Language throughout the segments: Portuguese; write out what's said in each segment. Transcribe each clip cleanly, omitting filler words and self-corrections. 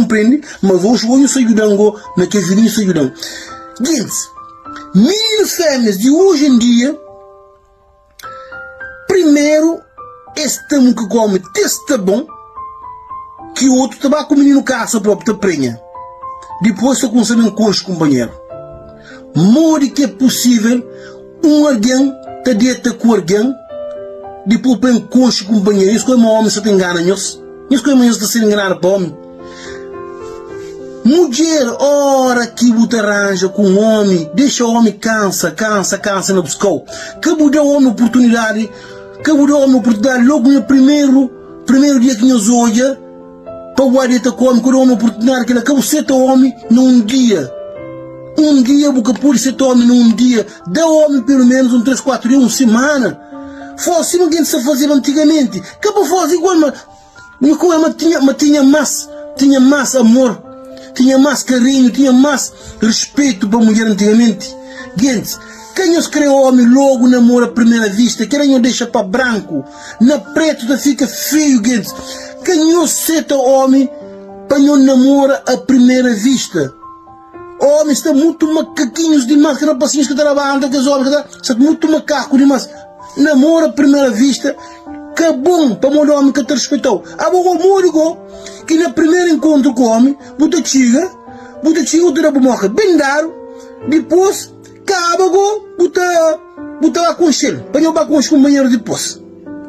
compreende, mas hoje eu sou ajudando, na que eu sou ajudando. Gente, meninos fêmeas de hoje em dia, primeiro, este que come testa bom, que o outro estava com o menino caça próprio te prenha. Depois você consegue um coxo companheiro. More que é possível alguém te deita com alguém, depois põe um coxo companheiro. Isso que é um homem se te engana, isso que é um homem se te engana para homem. Mulher, ora que você arranja com o homem, deixa o homem cansa no buscou. Que você o homem oportunidade, logo no primeiro dia que nos olha, para o guarda come, que o homem oportunidade, que você está homem num dia. Um dia, porque pode ser homem num dia, dá homem pelo menos 3, 4 dias, uma semana. Fosse assim que se fazia antigamente. Que para fazer igual, mas tinha mais amor, tinha mais carinho, tinha mais respeito para a mulher antigamente. Gente, quem nos criou homem logo namora à primeira vista, quem não deixa para branco, na preto fica feio, gente. Quem não seta homem para não namora à primeira vista. Homens estão muito macaquinhos demais, que não passinhos que trabalham, que os homens estão muito macaco demais. Namora à primeira vista, que é bom para o homem que te respeitou. A boa amor, que no primeiro encontro com o homem, você chega, o trabalho morre bem dado, depois, acaba, você vai com ele, para não vai com os companheiros depois.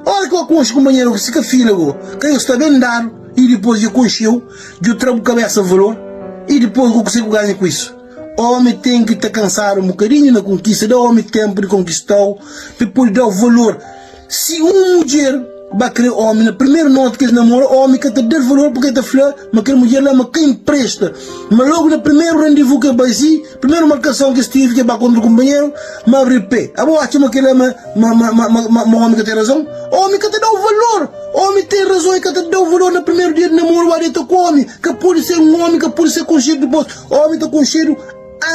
Olha que eu com os companheiros, que se que filha, que eu está bem dado, e depois eu concheu, eu trago cabeça valor, e depois eu consigo ganhar com isso. O homem tem que estar cansado um bocadinho na conquista, dá homem tempo de conquistar, para poder dar o valor. Se uma mulher vai querer homem, na primeira nota que ele namora, o homem que te dá valor porque te fala, mas aquela mulher lá, mas quem empresta. Mas logo no primeiro rendezvous que vai ser, primeira marcação que estive, que vai contra o companheiro, mas abre o pé. A boa acha que ele é um homem que tem razão? O homem que te dá o valor. O homem tem razão e que te dá o valor no primeiro dia de namoro, vai ter com o homem, que pode ser um homem, que pode ser concheiro depois. O homem está concheiro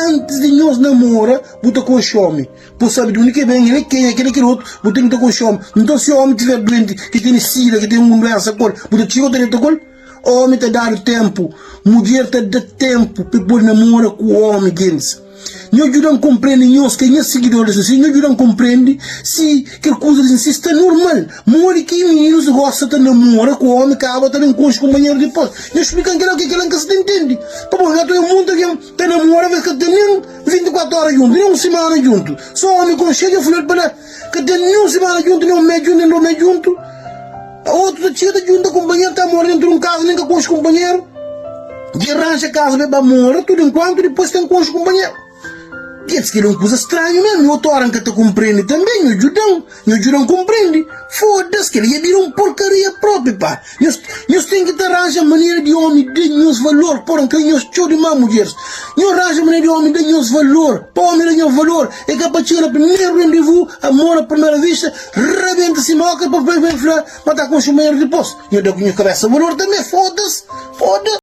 antes de nós namorar, você com o homem. Por saber de onde que vem, ele quem é, aquele outro, você tem que estar com o homem. Então se o homem estiver doente, que tem sida, que tem uma doença, você chega a ter com o homem te dá tempo, mulher te dá tempo para poder namorar com o homem, gente. Não ajudam a compreender nós, que é seguidores assim, não ajudam a compreender se que coisa assim está normal. Mori que meninos gostam de namorar com o homem, que acaba também com os companheiros depois. Não explicam que ele não se entende. Para porque todo mundo que namora, vê que tem 24 horas junto, nem uma semana junto. Só homem com cheio de flor para que tem nem uma semana junto, nem um mês junto, nem 2 meses junto. Outro chega junto, a companheira está morando dentro de um caso, nem com os companheiros. De arranja a casa, vai para morar, tudo enquanto, depois tem com os companheiros. Que é uma coisa estranha mesmo, eu estou que te compreende também, me ajudam a compreender. Foda-se, que ele ia virar uma porcaria própria, pá. Nós temos que arranjar maneira de homem de nos valor, porra, que nós show de mais mulheres. Nós arranjamos maneira de homem de nos valor, para homem de nos valor. É capaz de chegar no primeiro rendezvous, amor à primeira vista, rebenta-se moca, para falar, matar com os companheiros depois. Eu dou com a minha cabeça valor também, foda-se.